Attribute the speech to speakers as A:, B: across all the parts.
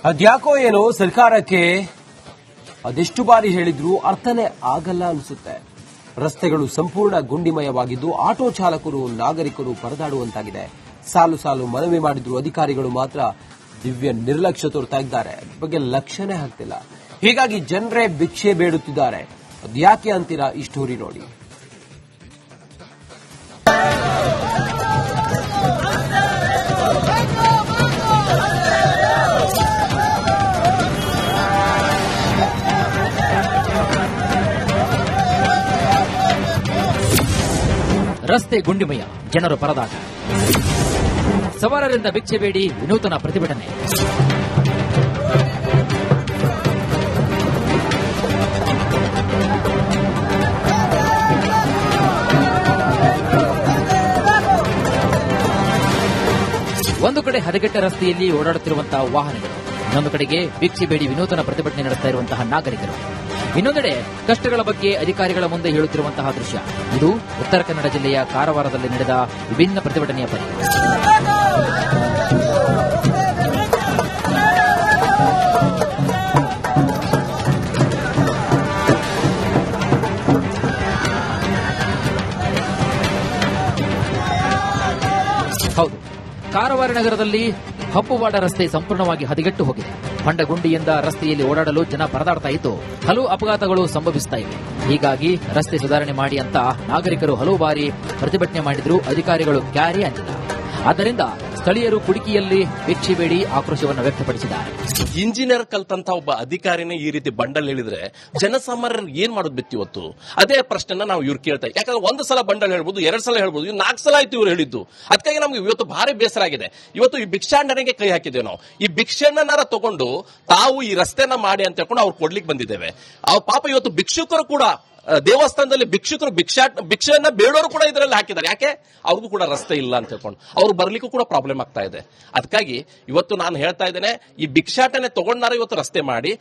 A: ಅದ್ಯಾಕೋ ಏನೋ ಸರ್ಕಾರಕ್ಕೆ ಅದೆಷ್ಟು ಬಾರಿ ಹೇಳಿದ್ರೂ ಅರ್ಥನೇ ಆಗಲ್ಲ ಅನಿಸುತ್ತೆ. ರಸ್ತೆಗಳು ಸಂಪೂರ್ಣ ಗುಂಡಿಮಯವಾಗಿದ್ದು ಆಟೋ ಚಾಲಕರು ನಾಗರಿಕರು ಪರದಾಡುವಂತಾಗಿದೆ. ಸಾಲು ಸಾಲು ಮನವಿ ಮಾಡಿದ್ರು ಅಧಿಕಾರಿಗಳು ಮಾತ್ರ ದಿವ್ಯ ನಿರ್ಲಕ್ಷ್ಯ ತೋರ್ತಾ ಇದ್ದಾರೆ. ಬಗ್ಗೆ ಲಕ್ಷ್ಯನೇ ಆಗ್ತಿಲ್ಲ. ಹೀಗಾಗಿ ಜನರೇ ಭಿಕ್ಷೆ ಬೇಡುತ್ತಿದ್ದಾರೆ. ಅದ್ಯಾಕೆ ಅಂತೀರಾ? ಈ ಸ್ಟೋರಿ ನೋಡಿ.
B: ರಸ್ತೆ ಗುಂಡಿಮಯ, ಜನರು ಪರದಾಟ. ಸವಾರರಿಂದ ಭಿಕ್ಷೆ ಬೇಡಿ ವಿನೂತನ ಪ್ರತಿಭಟನೆ. ಒಂದು ಕಡೆ ಹದಗೆಟ್ಟ ರಸ್ತೆಯಲ್ಲಿ ಓಡಾಡುತ್ತಿರುವಂತಹ ವಾಹನಗಳು, ಇನ್ನೊಂದು ಕಡೆಗೆ ಭಿಕ್ಷೆ ಬೇಡಿ ವಿನೂತನ ಪ್ರತಿಭಟನೆ ನಡೆಸ್ತಾ ಇರುವಂತಹ ನಾಗರಿಕರು, ಇನ್ನೊಂದೆಡೆ ಕಷ್ಟಗಳ ಬಗ್ಗೆ ಅಧಿಕಾರಿಗಳ ಮುಂದೆ ಹೇಳುತ್ತಿರುವಂತಹ ದೃಶ್ಯ. ಇದು ಉತ್ತರ ಕನ್ನಡ ಜಿಲ್ಲೆಯ ಕಾರವಾರದಲ್ಲಿ ನಡೆದ ವಿಭಿನ್ನ ಪ್ರತಿಭಟನೆಯ ಪರಿ. ಹೌದು, ಕಾರವಾರ ನಗರದಲ್ಲಿ ಹಬ್ಬುವಾಡ ರಸ್ತೆ ಸಂಪೂರ್ಣವಾಗಿ ಹದಗೆಟ್ಟು ಹೋಗಿದೆ. ಹೊಂಡಗುಂಡಿಯಿಂದ ರಸ್ತೆಯಲ್ಲಿ ಓಡಾಡಲು ಜನ ಪರದಾಡ್ತಾ ಇದ್ದು ಹಲವು ಅಪಘಾತಗಳು ಸಂಭವಿಸುತ್ತಾ ಇವೆ. ಹೀಗಾಗಿ ರಸ್ತೆ ಸುಧಾರಣೆ ಮಾಡಿ ಅಂತ ನಾಗರಿಕರು ಹಲವು ಬಾರಿ ಪ್ರತಿಭಟನೆ ಮಾಡಿದ್ರು ಅಧಿಕಾರಿಗಳು ಕ್ಯಾರಿ ಅಂತಿಲ್ಲ. ಆದ್ದರಿಂದ ಸ್ಥಳೀಯರು ಕುಡಿಕಿಯಲ್ಲಿ ಭಿಕ್ಷೆ ಬೇಡಿ ಆಕ್ರೋಶವನ್ನು ವ್ಯಕ್ತಪಡಿಸಿದ್ದಾರೆ.
C: ಇಂಜಿನಿಯರ್ ಕಲ್ತಂತ ಒಬ್ಬ ಅಧಿಕಾರಿನೇ ಈ ರೀತಿ ಬಂಡಲ್ ಹೇಳಿದ್ರೆ ಜನಸಾಮಾನ್ಯರು ಏನ್ ಮಾಡೋದು ಬಿತ್ತು ಇವತ್ತು? ಅದೇ ಪ್ರಶ್ನೆನ ನಾವು ಇವ್ರು ಕೇಳ್ತಾ. ಯಾಕಂದ್ರೆ ಒಂದು ಸಲ ಬಂಡಲ್ ಹೇಳ್ಬೋದು, 2 ಸಲ ಹೇಳ್ಬೋದು, 4 ಸಲ ಆಯ್ತು ಇವ್ರು ಹೇಳಿದ್ದು. ಅದಕ್ಕಾಗಿ ನಮ್ಗೆ ಇವತ್ತು ಭಾರಿ ಬೇಸರ ಆಗಿದೆ. ಇವತ್ತು ಈ ಭಿಕ್ಷಾಟನೆಗೆ ಕೈ ಹಾಕಿದ್ದೇವೆ ನಾವು. ಈ ಭಿಕ್ಷೆಯನ್ನಾರ ತಗೊಂಡು ತಾವು ಈ ರಸ್ತೆನ ಮಾಡಿ ಅಂತ ಹೇಳ್ಕೊಂಡು ಅವ್ರು ಕೊಡ್ಲಿಕ್ಕೆ ಬಂದಿದ್ದೇವೆ. ಆ ಪಾಪ ಇವತ್ತು ಭಿಕ್ಷುಕರು ಕೂಡ ದೇವಸ್ಥಾನದಲ್ಲಿ ಭಿಕ್ಷೆಯನ್ನ ಬೇಡೋರು ಕೂಡ ಇದರಲ್ಲಿ ಹಾಕಿದ್ದಾರೆ. ಯಾಕೆ? ಅವ್ರಿಗೂ ಕೂಡ ರಸ್ತೆ ಇಲ್ಲ ಅಂತ ಹೇಳ್ಕೊಂಡು ಅವ್ರು ಬರ್ಲಿಕ್ಕೂ ಕೂಡ ಪ್ರಾಬ್ಲಮ್ ಆಗ್ತಾ ಇದೆ. ಅದಕ್ಕಾಗಿ ಇವತ್ತು ನಾನು ಹೇಳ್ತಾ ಇದ್ದೇನೆ, ಈ ಭಿಕ್ಷಾಟನೆ ತಗೊಂಡಾರ ಇವತ್ತು ರಸ್ತೆ ಮಾಡಿ.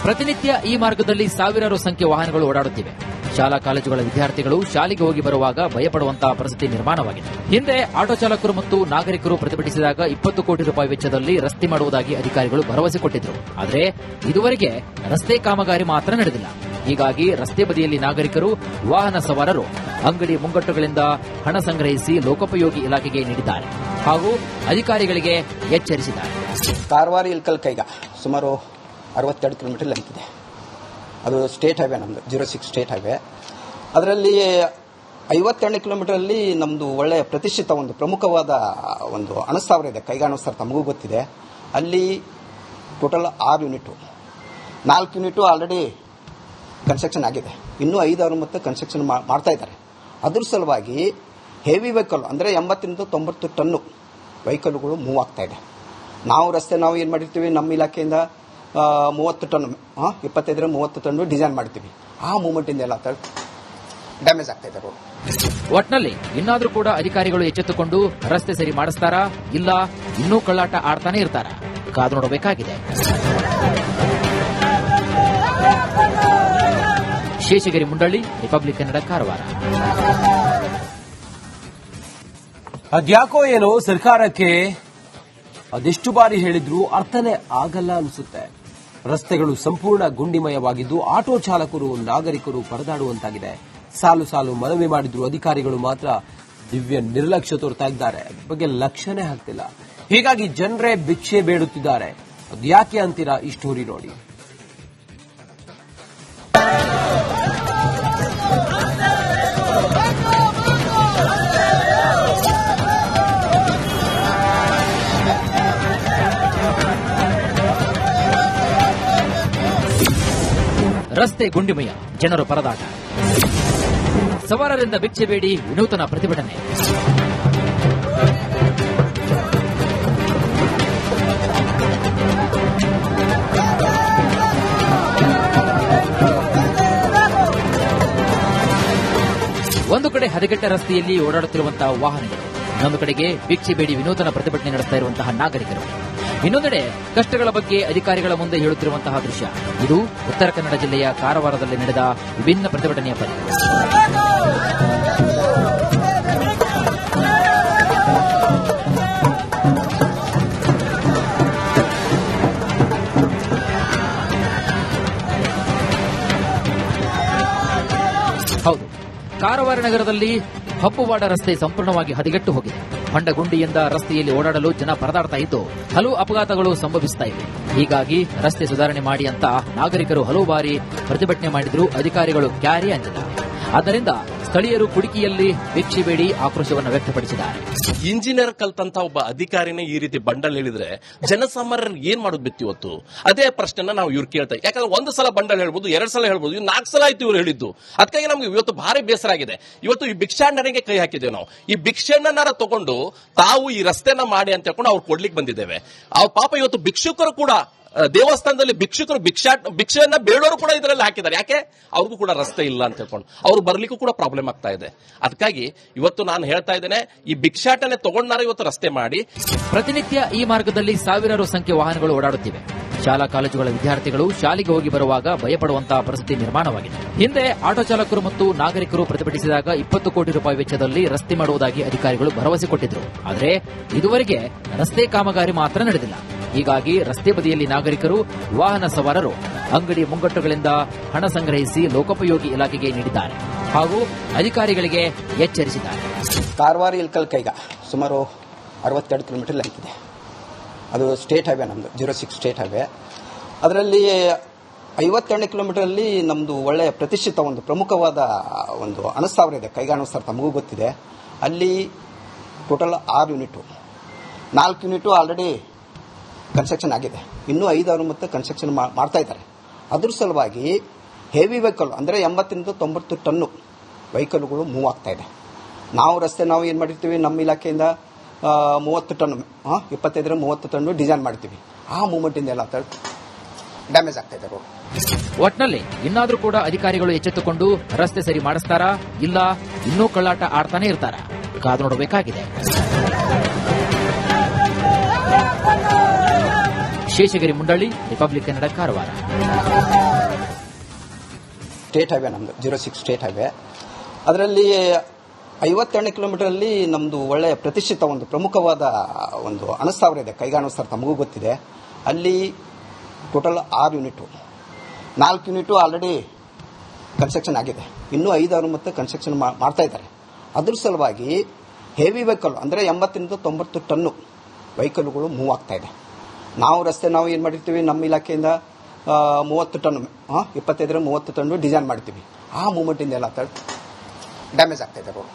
B: ಪ್ರತಿನಿತ್ಯ ಈ ಮಾರ್ಗದಲ್ಲಿ ಸಾವಿರಾರು ಸಂಖ್ಯೆ ವಾಹನಗಳು ಓಡಾಡುತ್ತಿವೆ. ಶಾಲಾ ಕಾಲೇಜುಗಳ ವಿದ್ಯಾರ್ಥಿಗಳು ಶಾಲೆಗೆ ಹೋಗಿ ಬರುವಾಗ ಭಯಪಡುವಂತಹ ಪರಿಸ್ಥಿತಿ ನಿರ್ಮಾಣವಾಗಿದೆ. ಹಿಂದೆ ಆಟೋ ಚಾಲಕರು ಮತ್ತು ನಾಗರಿಕರು ಪ್ರತಿಭಟಿಸಿದಾಗ 20 ಕೋಟಿ ರೂಪಾಯಿ ವೆಚ್ಚದಲ್ಲಿ ರಸ್ತೆ ಮಾಡುವುದಾಗಿ ಅಧಿಕಾರಿಗಳು ಭರವಸೆ ಕೊಟ್ಟಿದ್ರು. ಆದರೆ ಇದುವರೆಗೆ ರಸ್ತೆ ಕಾಮಗಾರಿ ಮಾತ್ರ ನಡೆದಿಲ್ಲ. ಹೀಗಾಗಿ ರಸ್ತೆ ಬದಿಯಲ್ಲಿ ನಾಗರಿಕರು, ವಾಹನ ಸವಾರರು ಅಂಗಡಿ ಮುಂಗಟ್ಟುಗಳಿಂದ ಹಣ ಸಂಗ್ರಹಿಸಿ ಲೋಕೋಪಯೋಗಿ ಇಲಾಖೆಗೆ ನೀಡಿದ್ದಾರೆ ಹಾಗೂ ಅಧಿಕಾರಿಗಳಿಗೆ ಎಚ್ಚರಿಸಿದ್ದಾರೆ.
D: ಕಾರವಾರ ಇಲ್ಕಲ್ ಕೈಗ ಸುಮಾರು 62 ಕಿಲೋಮೀಟರ್ ಲೆಂತ್ ಇದೆ. ಅದು ಸ್ಟೇಟ್ ಹೈವೇ, ನಮ್ಮದು 06 ಸ್ಟೇಟ್ ಹೈವೇ. ಅದರಲ್ಲಿ 52 ಕಿಲೋಮೀಟರಲ್ಲಿ ನಮ್ಮದು ಒಳ್ಳೆಯ ಪ್ರತಿಷ್ಠಿತ ಒಂದು ಪ್ರಮುಖವಾದ ಒಂದು ಅಣುಸ್ಥಾವರ ಇದೆ, ಕೈಗಾ ಅಣುಸ್ಥಾವರ, ತಮಗೂ ಗೊತ್ತಿದೆ. ಅಲ್ಲಿ total 6 unit, 4 unit already construction ಆಗಿದೆ. ಇನ್ನೂ 5 ಮತ್ತೆ ಕನ್ಸ್ಟ್ರಕ್ಷನ್ ಮಾಡ್ತಾ ಇದ್ದಾರೆ. ಅದ್ರ ಸಲುವಾಗಿ ಹೆವಿ ವೆಹಿಕಲ್ ಅಂದರೆ 80 to 90 ಟನ್ನು ವೆಹಿಕಲ್ಗಳು ಮೂವ್ ಆಗ್ತಾ ಇದೆ. ನಾವು ಏನು ಮಾಡಿರ್ತೀವಿ, ನಮ್ಮ ಇಲಾಖೆಯಿಂದ 30 ಟನ್ 25-30 ಟನ್ನು ಡಿಸೈನ್ ಮಾಡ್ತೀವಿ. ಆ ಮೂವ್ಮೆಂಟಿಂದ ಎಲ್ಲ ಡ್ಯಾಮೇಜ್ ಆಗ್ತಾ ಇದೆ ರೋಡ್.
B: ಒಟ್ನಲ್ಲಿ ಇನ್ನಾದ್ರೂ ಕೂಡ ಅಧಿಕಾರಿಗಳು ಎಚ್ಚೆತ್ತುಕೊಂಡು ರಸ್ತೆ ಸರಿ ಮಾಡಿಸ್ತಾರಾ, ಇಲ್ಲ ಇನ್ನೂ ಕಳ್ಳಾಟ ಆಡ್ತಾನೆ ಇರ್ತಾರಾ? ಕಾದು ನೋಡಬೇಕಾಗಿದೆ. ಶೇಷಗಿರಿ ಮುಂಡಳ್ಳಿ, ರಿಪಬ್ಲಿಕ್ ಕನ್ನಡ, ಕಾರವಾರ.
A: ಅದ್ಯಾಕೋ ಏನೋ ಸರ್ಕಾರಕ್ಕೆ ಅದೆಷ್ಟು ಬಾರಿ ಹೇಳಿದ್ರೂ ಅರ್ಥನೇ ಆಗಲ್ಲ ಅನಿಸುತ್ತೆ. ರಸ್ತೆಗಳು ಸಂಪೂರ್ಣ ಗುಂಡಿಮಯವಾಗಿದ್ದು ಆಟೋ ಚಾಲಕರು ನಾಗರಿಕರು ಪರದಾಡುವಂತಾಗಿದೆ. ಸಾಲು ಸಾಲು ಮನವಿ ಮಾಡಿದ್ರು ಅಧಿಕಾರಿಗಳು ಮಾತ್ರ ದಿವ್ಯ ನಿರ್ಲಕ್ಷ್ಯ ತೋರ್ತಾ ಇದ್ದಾರೆ. ಬಗ್ಗೆ ಲಕ್ಷ್ಯನೇ ಆಗ್ತಿಲ್ಲ. ಹೀಗಾಗಿ ಜನರೇ ಭಿಕ್ಷೆ ಬೇಡುತ್ತಿದ್ದಾರೆ. ಅದ್ಯಾಕೆ ಅಂತೀರಾ? ಈ ಸ್ಟೋರಿ ನೋಡಿ.
B: ರಸ್ತೆ ಗುಂಡಿಮಯ, ಜನರು ಪರದಾಟ. ಸವಾರರಿಂದ ಭಿಕ್ಷೆ ಬೇಡಿ ವಿನೂತನ ಪ್ರತಿಭಟನೆ. ಒಂದು ಕಡೆ ಹದಗೆಟ್ಟ ರಸ್ತೆಯಲ್ಲಿ ಓಡಾಡುತ್ತಿರುವಂತಹ ವಾಹನಗಳು, ಇನ್ನೊಂದು ಕಡೆಗೆ ಭಿಕ್ಷೆ ಬೇಡಿ ವಿನೂತನ ಪ್ರತಿಭಟನೆ ನಡೆಸ್ತಾ ಇರುವಂತಹ ನಾಗರಿಕರು, ಇನ್ನೊಂದೆಡೆ ಕಷ್ಟಗಳ ಬಗ್ಗೆ ಅಧಿಕಾರಿಗಳ ಮುಂದೆ ಹೇಳುತ್ತಿರುವಂತಹ ದೃಶ್ಯ. ಇದು ಉತ್ತರ ಕನ್ನಡ ಜಿಲ್ಲೆಯ ಕಾರವಾರದಲ್ಲಿ ನಡೆದ ವಿಭಿನ್ನ ಪ್ರತಿಭಟನೆಯ ಪರಿ. ಹೌದು, ಕಾರವಾರ ನಗರದಲ್ಲಿ ಹಬ್ಬುವಾಡ ರಸ್ತೆ ಸಂಪೂರ್ಣವಾಗಿ ಹದಗೆಟ್ಟು ಹೋಗಿದೆ. ಹೊಂಡಗುಂಡಿಯಿಂದ ರಸ್ತೆಯಲ್ಲಿ ಓಡಾಡಲು ಜನ ಪರದಾಡ್ತಾ ಇದ್ದು ಹಲವು ಅಪಘಾತಗಳು ಸಂಭವಿಸುತ್ತಾ ಇವೆ. ಹೀಗಾಗಿ ರಸ್ತೆ ಸುಧಾರಣೆ ಮಾಡಿ ಅಂತ ನಾಗರಿಕರು ಹಲವು ಬಾರಿ ಪ್ರತಿಭಟನೆ ಮಾಡಿದ್ರು, ಅಧಿಕಾರಿಗಳು ಕ್ಯಾರಿ ಅಂದಿಲ್ಲ. ಆದ್ದರಿಂದ ಸ್ಥಳೀಯರು ಕುಡಿಕಿಯಲ್ಲಿ ಭಿಕ್ಷೆ ಬೇಡಿ ಆಕ್ರೋಶವನ್ನು ವ್ಯಕ್ತಪಡಿಸಿದ್ದಾರೆ.
C: ಇಂಜಿನಿಯರ್ ಕಲ್ತಂತ ಒಬ್ಬ ಅಧಿಕಾರಿನೇ ಈ ರೀತಿ ಬಂಡಲ್ ಹೇಳಿದ್ರೆ ಜನಸಾಮಾನ್ಯರು ಏನ್ ಮಾಡೋದು ಬಿತ್ತು ಇವತ್ತು? ಅದೇ ಪ್ರಶ್ನೆನ ನಾವು ಇವ್ರು ಕೇಳ್ತಾ. ಯಾಕಂದ್ರೆ ಒಂದು ಸಲ ಬಂಡಲ್ ಹೇಳ್ಬೋದು, 2 ಸಲ ಹೇಳ್ಬೋದು, 4 ಸಲ ಆಯ್ತು ಇವ್ರು ಹೇಳಿದ್ದು. ಅದಕ್ಕಾಗಿ ನಮ್ಗೆ ಇವತ್ತು ಭಾರಿ ಬೇಸರ ಆಗಿದೆ. ಇವತ್ತು ಈ ಭಿಕ್ಷಾಟನೆಗೆ ಕೈ ಹಾಕಿದ್ದೇವೆ ನಾವು. ಈ ಭಿಕ್ಷೆಯನ್ನಾರ ತಗೊಂಡು ತಾವು ಈ ರಸ್ತೆನ ಮಾಡಿ ಅಂತ ಹೇಳ್ಕೊಂಡು ಅವ್ರು ಕೊಡ್ಲಿಕ್ಕೆ ಬಂದಿದ್ದೇವೆ. ಆ ಪಾಪ ಇವತ್ತು ಭಿಕ್ಷುಕರು ಕೂಡ ದೇವಸ್ಥಾನದಲ್ಲಿ ಭಿಕ್ಷೆಯನ್ನ ಬೇಡೋರು ಕೂಡ ಇದರಲ್ಲಿ ಹಾಕಿದ್ದಾರೆ. ಯಾಕೆ? ಅವ್ರಿಗೂ ಕೂಡ ರಸ್ತೆ ಇಲ್ಲ ಅಂತ ಹೇಳ್ಕೊಂಡು ಅವ್ರು ಬರ್ಲಿಕ್ಕೂ ಕೂಡ ಪ್ರಾಬ್ಲಮ್ ಆಗ್ತಾ ಇದೆ. ಅದಕ್ಕಾಗಿ ಇವತ್ತು ನಾನು ಹೇಳ್ತಾ ಇದ್ದೇನೆ, ಈ ಭಿಕ್ಷಾಟನೆ ತಗೊಂಡಾರ ಇವತ್ತು ರಸ್ತೆ ಮಾಡಿ.
B: ಪ್ರತಿನಿತ್ಯ ಈ ಮಾರ್ಗದಲ್ಲಿ ಸಾವಿರಾರು ಸಂಖ್ಯೆ ವಾಹನಗಳು ಓಡಾಡುತ್ತಿವೆ. ಶಾಲಾ ಕಾಲೇಜುಗಳ ವಿದ್ಯಾರ್ಥಿಗಳು ಶಾಲೆಗೆ ಹೋಗಿ ಬರುವಾಗ ಭಯಪಡುವಂತಹ ಪರಿಸ್ಥಿತಿ ನಿರ್ಮಾಣವಾಗಿದೆ. ಹಿಂದೆ ಆಟೋ ಚಾಲಕರು ಮತ್ತು ನಾಗರಿಕರು ಪ್ರತಿಭಟಿಸಿದಾಗ 20 ಕೋಟಿ ರೂಪಾಯಿ ವೆಚ್ಚದಲ್ಲಿ ರಸ್ತೆ ಮಾಡುವುದಾಗಿ ಅಧಿಕಾರಿಗಳು ಭರವಸೆ ಕೊಟ್ಟಿದ್ರು. ಆದರೆ ಇದುವರೆಗೆ ರಸ್ತೆ ಕಾಮಗಾರಿ ಮಾತ್ರ ನಡೆದಿಲ್ಲ. ಹೀಗಾಗಿ ರಸ್ತೆ ಬದಿಯಲ್ಲಿ ನಾಗರಿಕರು, ವಾಹನ ಸವಾರರು ಅಂಗಡಿ ಮುಂಗಟ್ಟುಗಳಿಂದ ಹಣ ಸಂಗ್ರಹಿಸಿ ಲೋಕೋಪಯೋಗಿ ಇಲಾಖೆಗೆ ನೀಡಿದ್ದಾರೆ ಹಾಗೂ ಅಧಿಕಾರಿಗಳಿಗೆ ಎಚ್ಚರಿಸಿದ್ದಾರೆ.
D: ಕಾರವಾರ ಇಲ್ಕಲ್ ಕೈಗ ಸುಮಾರು 62 ಕಿಲೋಮೀಟರ್ ಲೆಂತ್ ಇದೆ. ಅದು ಸ್ಟೇಟ್ ಹೈವೇ, ನಮ್ಮದು 06 ಸ್ಟೇಟ್ ಹೈವೇ. ಅದರಲ್ಲಿ 52 ಕಿಲೋಮೀಟರಲ್ಲಿ ನಮ್ಮದು ಒಳ್ಳೆಯ ಪ್ರತಿಷ್ಠಿತ ಒಂದು ಪ್ರಮುಖವಾದ ಒಂದು ಅಣಸ್ಥಾವರ ಇದೆ, ಕೈಗಾ ಅಣಸ್ಥಾವರ, ತಮಗೂ ಗೊತ್ತಿದೆ. ಅಲ್ಲಿ total 6 unit, 4 unit already construction ಆಗಿದೆ. ಇನ್ನೂ 5 ಮತ್ತೆ ಕನ್ಸ್ಟ್ರಕ್ಷನ್ ಮಾಡ್ತಾ ಇದ್ದಾರೆ. ಅದ್ರ ಸಲುವಾಗಿ ಹೆವಿ ವೆಹಿಕಲ್ ಅಂದರೆ 80 to 90 ಟನ್ನು ವೆಹಿಕಲ್ಗಳು ಮೂವ್ ಆಗ್ತಾ ಇದೆ. ನಾವು ಏನು ಮಾಡಿರ್ತೀವಿ, ನಮ್ಮ ಇಲಾಖೆಯಿಂದ 30 ಟನ್ 25-30 ಟನ್ನು ಡಿಸೈನ್ ಮಾಡ್ತೀವಿ. ಆ ಮೂವ್ಮೆಂಟಿಂದ ಎಲ್ಲ ಡ್ಯಾಮೇಜ್ ಆಗ್ತಾ ಇದೆ ರೋಡ್.
B: ಒಟ್ನಲ್ಲಿ ಇನ್ನಾದ್ರೂ ಕೂಡ ಅಧಿಕಾರಿಗಳು ಎಚ್ಚೆತ್ತುಕೊಂಡು ರಸ್ತೆ ಸರಿ ಮಾಡಿಸ್ತಾರಾ, ಇಲ್ಲ ಇನ್ನೂ ಕಳ್ಳಾಟ ಆಡ್ತಾನೆ ಇರ್ತಾರ? ಕಾದು ನೋಡಬೇಕಾಗಿದೆ. Sheshagiri Mundalli, republic Kannada, Karwar.
D: State highway ನಮ್ಮದು 06 ಸ್ಟೇಟ್ ಹೈವೇ. ಅದರಲ್ಲಿ 52 ಕಿಲೋಮೀಟರಲ್ಲಿ ನಮ್ಮದು ಒಳ್ಳೆಯ ಪ್ರತಿಷ್ಠಿತ ಒಂದು ಪ್ರಮುಖವಾದ ಒಂದು ಅಣಸ್ಥಾವರ ಇದೆ, ಕೈಗಾ ಅಣಸ್ಥಾವರ, ತಮಗೂ ಗೊತ್ತಿದೆ. ಅಲ್ಲಿ total 6 unit, 4 unit already construction ಆಗಿದೆ. ಇನ್ನೂ 5 ಮತ್ತೆ ಕನ್ಸ್ಟ್ರಕ್ಷನ್ ಮಾಡ್ತಾ ಇದ್ದಾರೆ. ಅದ್ರ ಸಲುವಾಗಿ ಹೆವಿ ವೆಹಿಕಲ್ ಅಂದರೆ 80 to 90 ಟನ್ನು ವೆಹಿಕಲ್ಗಳು ಮೂವ್ ಆಗ್ತಾ ಇದೆ. ನಾವು ಏನು ಮಾಡಿರ್ತೀವಿ, ನಮ್ಮ ಇಲಾಖೆಯಿಂದ 30 ಟನ್ 25-30 ಟನ್ನು ಡಿಸೈನ್ ಮಾಡ್ತೀವಿ. ಆ ಮೂವ್ಮೆಂಟಿಂದ ಎಲ್ಲ ಡ್ಯಾಮೇಜ್ ಆಗ್ತಾ ಇದೆ ರೋಡ್.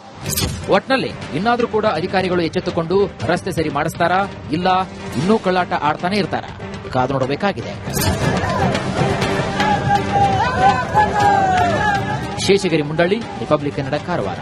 B: ಒಟ್ನಲ್ಲಿ ಇನ್ನಾದ್ರೂ ಕೂಡ ಅಧಿಕಾರಿಗಳು ಎಚ್ಚೆತ್ತುಕೊಂಡು ರಸ್ತೆ ಸರಿ ಮಾಡಿಸ್ತಾರಾ, ಇಲ್ಲ ಇನ್ನೂ ಕಳ್ಳಾಟ ಆಡ್ತಾನೆ ಇರ್ತಾರ? ಕಾದು ನೋಡಬೇಕಾಗಿದೆ. ಶೇಷಗಿರಿ ಮುಂಡಳ್ಳಿ, ರಿಪಬ್ಲಿಕ್ ಕನ್ನಡ, ಕಾರವಾರ.